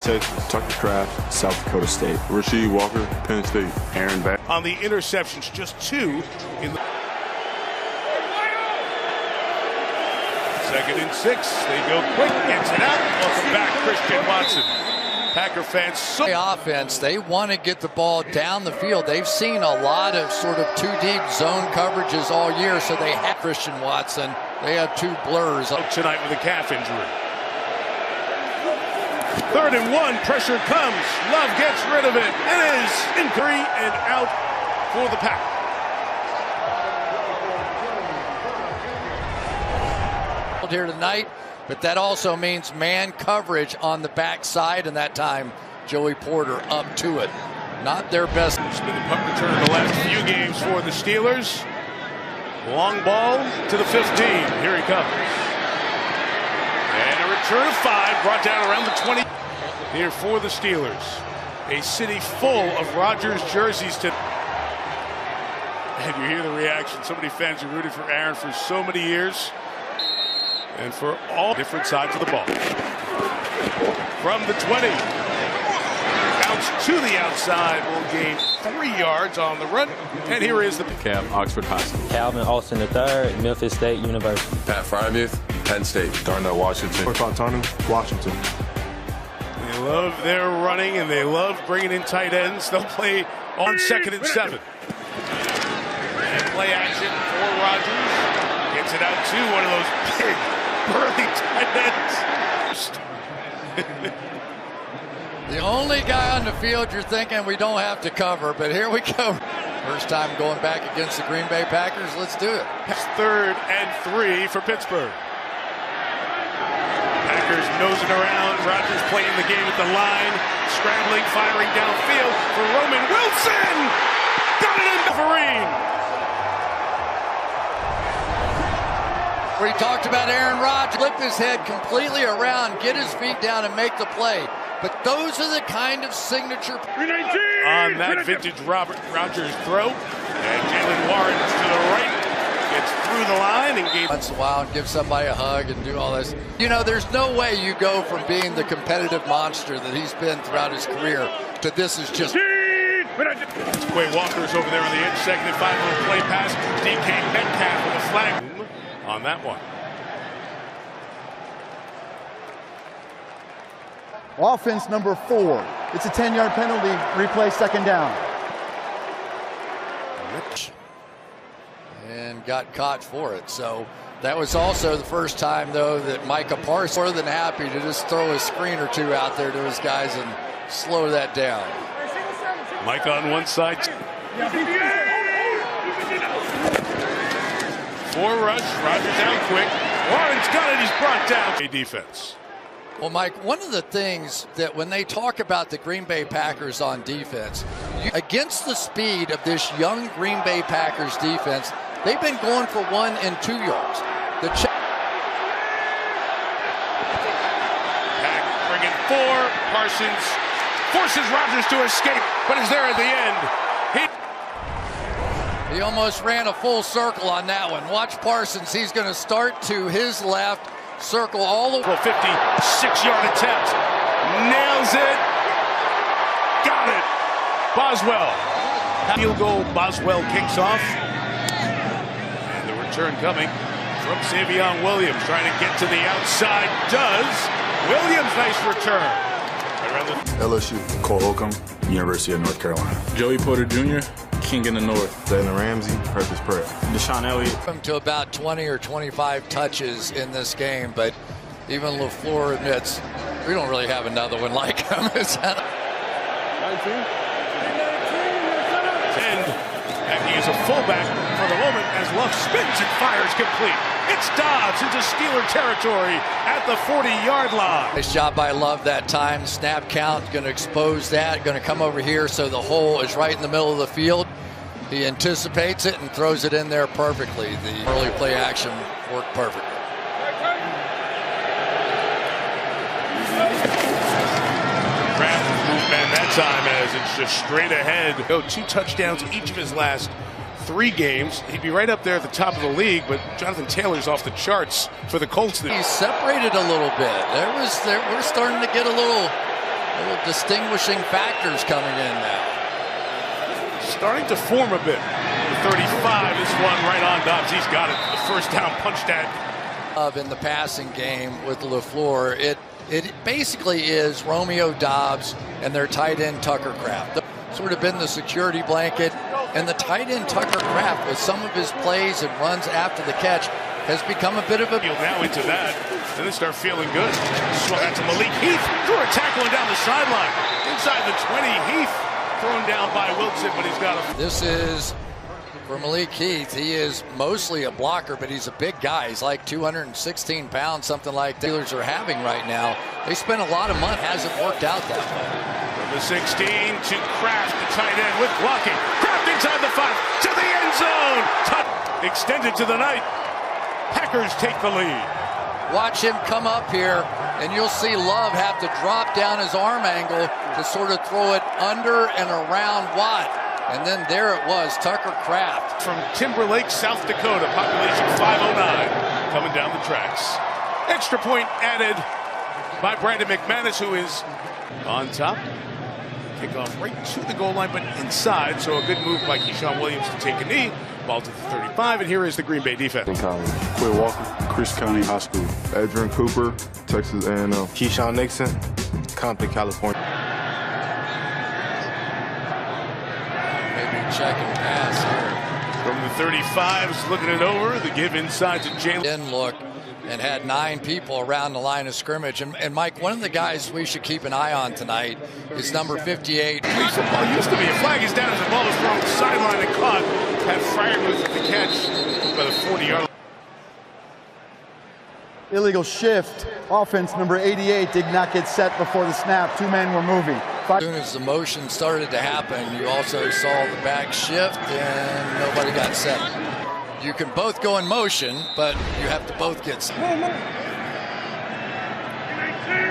Texas. Tucker Kraft, South Dakota State. Rasheed Walker, Penn State. Aaron Beck. On the interceptions, just 2 in the 2nd and 6. They go quick, gets it out. Welcome back, Christian Watson. Packer fans. Offense, they want to get the ball down the field. They've seen a lot of sort of 2-deep zone coverages all year, so they have Christian Watson. They have 2 blurs. Tonight with a calf injury. 3rd and 1, pressure comes. Love gets rid of it. It is in 3 and out for the Pack. Here tonight, but that also means man coverage on the backside, and that time Joey Porter up to it. Not their best. It's been the punt return in the last few games for the Steelers. Long ball to the 15. Here he comes. And a return of 5 brought down around the 20. Here for the Steelers. A city full of Rodgers jerseys to. And you hear the reaction. So many fans who rooted for Aaron for so many years. And for all different sides of the ball. From the 20. Bounce to the outside. Will gain 3 yards on the run. And here is the Cam, Oxford High School. Calvin Austin III, Memphis State University. Pat Frymuth, Penn State. Darnell Washington. Fontanu, Washington. They love their running and they love bringing in tight ends. They'll play on 2nd and 7. And play action for Rodgers. Gets it out to one of those big burly tight ends. The only guy on the field you're thinking we don't have to cover, but here we go. First time going back against the Green Bay Packers. Let's do it. It's 3rd and 3 for Pittsburgh. Packers nosing around. Rodgers playing the game at the line. Scrambling, firing downfield for Roman Wilson. Got it in the Vereen. Where he talked about Aaron Rodgers, flip his head completely around, get his feet down, and make the play. But those are the kind of signature. On that vintage Rodgers throw. And Jalen Warren to the right. Gets through the line and gave. Once in a while and give somebody a hug and do all this. You know, there's no way you go from being the competitive monster that he's been throughout his career to this is just. Quay Walker's over there on the edge. 2nd and 5 on the play pass. DK Metcalf with a flag on that one. Offense number 4. It's a 10-yard penalty. Replay 2nd down. And got caught for it. So that was also the first time, though, that Micah Parsons more than happy to just throw a screen or 2 out there to his guys and slow that down. Mike on one side. 4 rush. Rodgers down quick. Warren's got it. He's brought down. A defense. Well, Mike, one of the things that when they talk about the Green Bay Packers on defense, against the speed of this young Green Bay Packers defense, they've been going for 1 and 2 yards. The Pack bringing 4. Parsons forces Rodgers to escape, but is there at the end. He almost ran a full circle on that one. Watch Parsons. He's going to start to his left, circle all the way. 56-yard attempt. Nails it. Got it. Boswell. Field goal. Boswell kicks off. And the return coming from Savion Williams. Trying to get to the outside. Does. Williams, nice return. LSU. Cole Holcomb, University of North Carolina. Joey Porter Jr., King in the North. Jalen Ramsey, Purpose Prep. Deshaun Elliott. To about 20 or 25 touches in this game, but even LaFleur admits we don't really have another one like him. 10. And he is a fullback for the moment as Love spins and fires complete. It's Dobbs into Steeler territory at the 40-yard line. Nice job by Love that time. Snap count, going to expose that, going to come over here so the hole is right in the middle of the field. He anticipates it and throws it in there perfectly. The early play action worked perfectly. And that time as it's just straight ahead. 2 touchdowns each of his last 3 games. He'd be right up there at the top of the league, but Jonathan Taylor's off the charts for the Colts. He's separated a little bit. We're starting to get a little of distinguishing factors coming in now. Starting to form a bit. The 35, this one right on Dobbs. He's got it. The first down punch tag. In the passing game with LaFleur, it basically is Romeo Dobbs and their tight end Tucker Kraft. Sort of been the security blanket, and the tight end Tucker Kraft with some of his plays and runs after the catch has become a bit of a... Now into that, and they start feeling good. Swung out to Malik Heath, threw a tackle down the sideline. Inside the 20, Heath thrown down by Wilson, but he's got a... This is, for Malik Heath, he is mostly a blocker, but he's a big guy. He's like 216 pounds, something like the Steelers are having right now. They spent a lot of money. Hasn't worked out that way. From the 16 to Kraft, the tight end with blocking. Kraft inside the 5 to the end zone. Extended to the night. Packers take the lead. Watch him come up here, and you'll see Love have to drop down his arm angle to sort of throw it under and around Watt. And then there it was, Tucker Kraft. From Timberlake, South Dakota, population 509, coming down the tracks. Extra point added by Brandon McManus, who is on top. Kickoff right to the goal line, but inside, so a good move by Keyshawn Williams to take a knee. Ball to the 35, and here is the Green Bay defense. Quinn Walker, Chris County High School. Adrian Cooper, Texas A&M. Keyshawn Nixon, Compton, California. Maybe checking pass here. From the 35s, looking it over, the give inside to Jalen. Look, and had 9 people around the line of scrimmage. And Mike, one of the guys we should keep an eye on tonight is number 58. The ball used to be. A flag is down as the ball is thrown sideline and caught. Had Fryer with the catch by the 40-yard. Illegal shift. Offense number 88 did not get set before the snap. 2 men were moving. As soon as the motion started to happen, you also saw the back shift and nobody got set. You can both go in motion, but you have to both get set.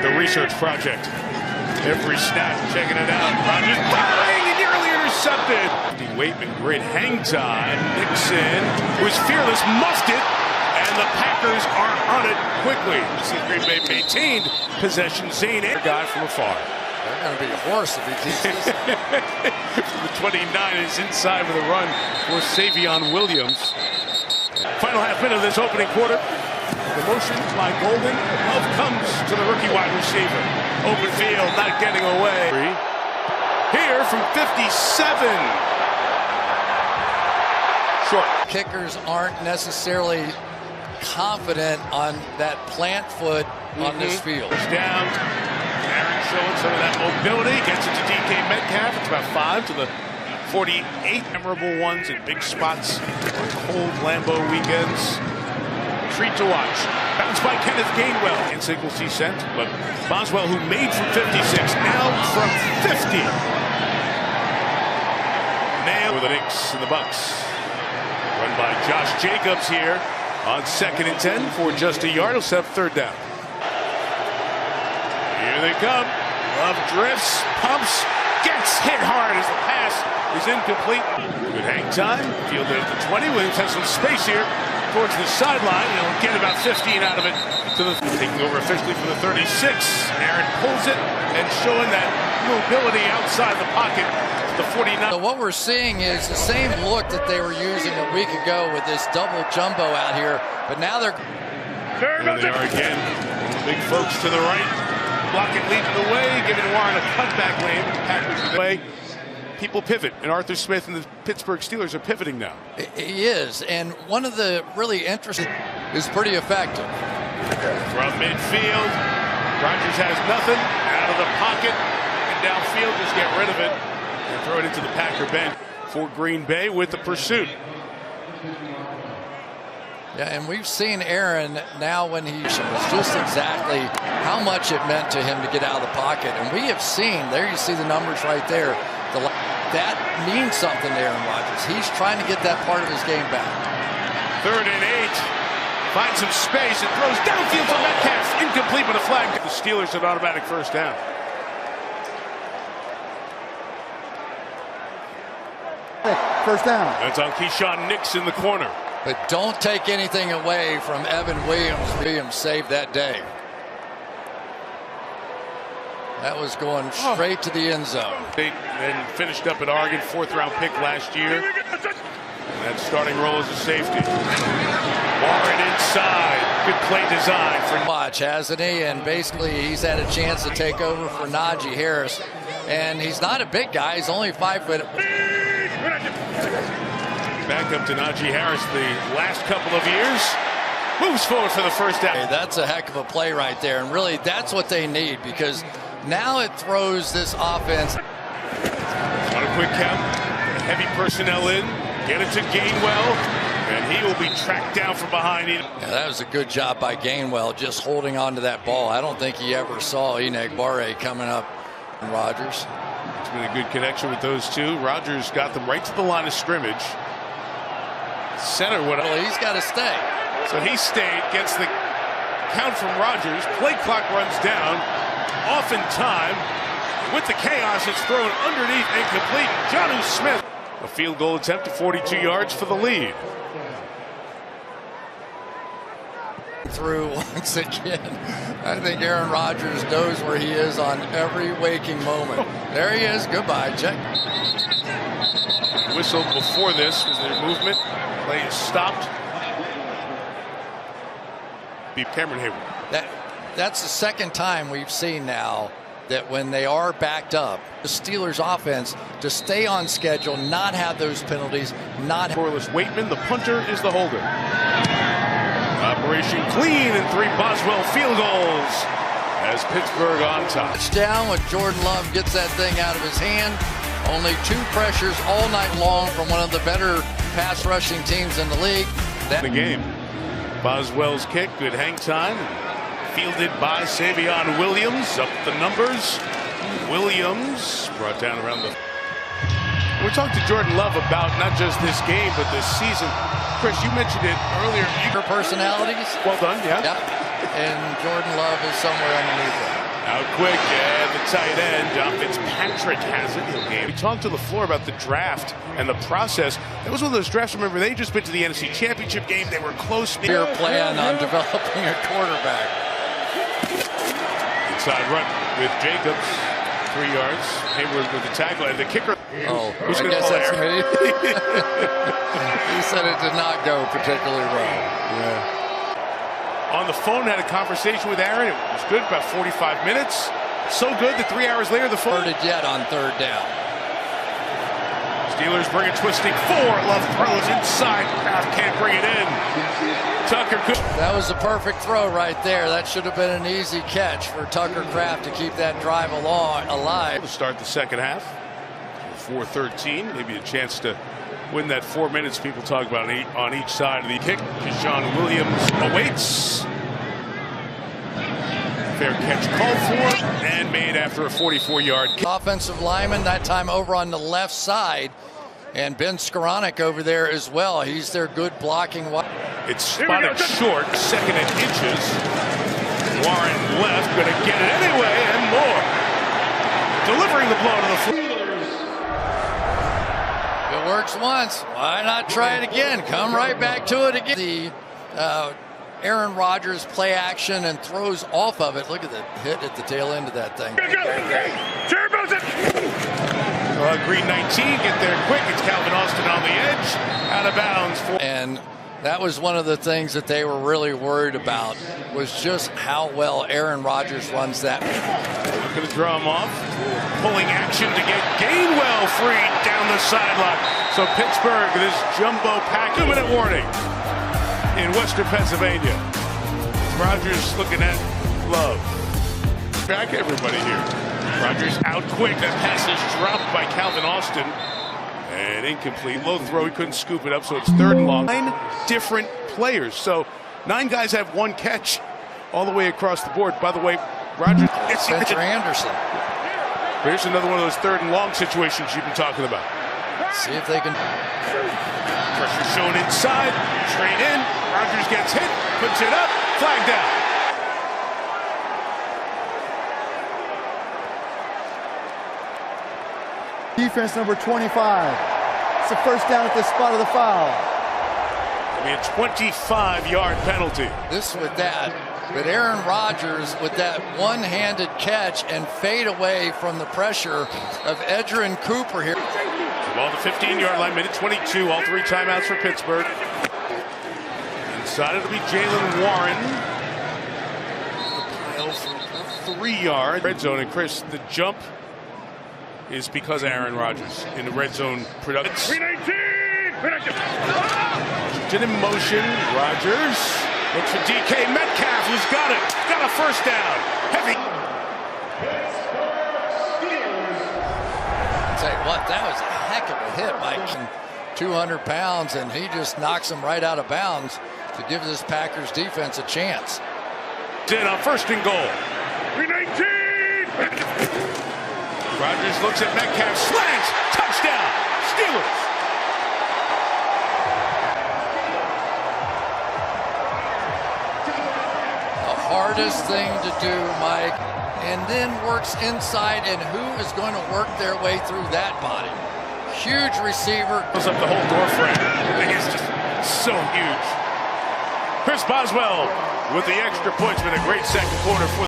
The research project. Every snap, checking it out. Rodgers firing and nearly intercepted. Waitman, great hang time. Nixon, who was fearless, muffed it, and the Packers are on it quickly. This is Green Bay maintained possession. Zane, a guy from afar. They're going to be a horse if he keeps this. The 29 is inside with a run for Savion Williams. Final half minute of this opening quarter. The motion by Golden. Love comes to the rookie wide receiver. Open field, not getting away. Here from 57. Short. Kickers aren't necessarily confident on that plant foot on this field. Down. Aaron showing some of that mobility. Gets it to DK Metcalf. It's about 5 to the 48. Memorable ones in big spots on cold Lambeau weekends. Treat to watch. Bounce by Kenneth Gainwell. And signals he sent, but Boswell, who made from 56, now from 50. Nail with an X in the Bucks. Run by Josh Jacobs here on 2nd and 10 for just a yard. He'll set up 3rd down. Here they come. Love drifts, pumps, gets hit hard as the pass is incomplete. Good hang time. Fielded at the 20. Williams has some space here towards the sideline. He'll get about 15 out of it. Taking over officially for the 36. Aaron pulls it and showing that mobility outside the pocket. The 49. So what we're seeing is the same look that they were using a week ago with this double jumbo out here, but now they're... There they are again. Big folks to the right. Blocking leading the way, giving Warren a cutback lane. Packers the way. People pivot, and Arthur Smith and the Pittsburgh Steelers are pivoting now. He is, and one of the really interesting is pretty effective. From midfield, Rodgers has nothing. Out of the pocket and downfield, just get rid of it and throw it into the Packer bench for Green Bay with the pursuit. Yeah, and we've seen Aaron now when he was just exactly how much it meant to him to get out of the pocket. And we have seen, there you see the numbers right there, that means something to Aaron Rodgers. He's trying to get that part of his game back. 3rd and 8. Finds some space and throws downfield to Metcalf. Incomplete with a flag. The Steelers an automatic 1st down. First down. That's on Keyshawn Nix in the corner. But don't take anything away from Evan Williams. Williams saved that day. That was going straight to the end zone. They then finished up at Oregon, 4th-round pick last year. And that starting role as a safety. Warren inside. Good play design for much, hasn't he? And basically, he's had a chance to take over for Najee Harris. And he's not a big guy. He's only 5 foot. Back up to Najee Harris the last couple of years. Moves forward for the first down. Hey, that's a heck of a play right there. And really, that's what they need, because now it throws this offense. On a quick count, heavy personnel in. Get it to Gainwell, and he will be tracked down from behind. Yeah, that was a good job by Gainwell, just holding on to that ball. I don't think he ever saw Enagbare coming up from Rodgers. It's been a good connection with those two. Rodgers got them right to the line of scrimmage. Center would. Well, he's got to stay. So he stayed, gets the count from Rodgers. Play clock runs down. Off in time. With the chaos, it's thrown underneath, incomplete. Jonnu Smith. A field goal attempt at 42 yards for the lead. Through once again. I think Aaron Rodgers knows where he is on every waking moment. There he is. Goodbye, check. Whistle before this was their movement. Play is stopped. Beat Cameron Hayward. That's the second time we've seen now that when they are backed up, the Steelers offense to stay on schedule, not have those penalties, not Corliss Waitman, the punter, is the holder. Operation clean and 3 Boswell field goals as Pittsburgh on top. Touchdown when Jordan Love gets that thing out of his hand. Only 2 pressures all night long from one of the better pass rushing teams in the league. The game. Boswell's kick, good hang time. Fielded by Savion Williams. Up the numbers. Williams brought down around the. We talked to Jordan Love about not just this game, but this season. Chris, you mentioned it earlier. Her personalities. Well done, yeah. And Jordan Love is somewhere underneath it. Out quick, and the tight end, John Fitzpatrick has it. We talked to LaFleur about the draft and the process. That was one of those drafts, remember, they just been to the NFC Championship game. They were close. Their plan on developing a quarterback. Inside run with Jacobs, 3 yards. Hayward with the tackle, and the kicker. Oh, who's I guess that's me. He said it did not go particularly well. Yeah. On the phone, had a conversation with Aaron. It was good, about 45 minutes. So good that 3 hours later, the phone. Heard it yet on 3rd down. Steelers bring it twisting 4. Love throws inside. Kraft can't bring it in. Tucker could. That was a perfect throw right there. That should have been an easy catch for Tucker Kraft to keep that drive alive. To start the second half. 4-13. Maybe a chance to win that 4 minutes people talk about on each side of the kick. Deshaun Williams awaits. Fair catch called for and made after a 44-yard kick. Offensive lineman, that time over on the left side. And Ben Skoranek over there as well. He's their good blocking. It's spotted short, 2nd and inches. Warren left, going to get it anyway and more. Delivering the blow to the floor. It works once. Why not try it again? Come right back to it again. The Aaron Rodgers play action and throws off of it. Look at the hit at the tail end of that thing. Green 19, get there quick. It's Calvin Austin on the edge, out of bounds. And that was one of the things that they were really worried about, was just how well Aaron Rodgers runs that. Not going to draw him off. Pulling action to get Gainwell free down the sideline. So Pittsburgh, this jumbo pack, 2-minute warning in Western Pennsylvania. Rodgers looking at Love. Back everybody here. Rodgers out quick. That pass is dropped by Calvin Austin. And incomplete. Low throw. He couldn't scoop it up, so it's 3rd and long. 9 different players. So 9 guys have 1 catch all the way across the board. By the way, Rodgers. Spencer Anderson. Here's another one of those 3rd and long situations you've been talking about. See if they can. Pressure shown inside. Straight in. Rodgers gets hit. Puts it up. Flag down. Defense number 25. It's the first down at the spot of the foul. It'll be a 25-yard penalty. This with that. But Aaron Rodgers with that one-handed catch and fade away from the pressure of Edgerrin Cooper here. Ball the 15-yard line, minute 22, all 3 timeouts for Pittsburgh. Inside it'll be Jalen Warren. The pile for 3 yards. Red zone, and Chris, the jump is because of Aaron Rodgers in the red zone production. 319! Washington in motion. Rodgers looks for DK Metcalf, who's got it. Got a first down. Heavy. I'll tell you what, that was a heck of a hit, Mike. 200 pounds, and he just knocks him right out of bounds to give this Packers defense a chance. In on first and goal. 319! Rodgers looks at Metcalf, slants, touchdown, Steelers. The hardest thing to do, Mike, and then works inside, and who is going to work their way through that body? Huge receiver. Goes up the whole door frame. I think it's just so huge. Chris Boswell with the extra points with a great second quarter for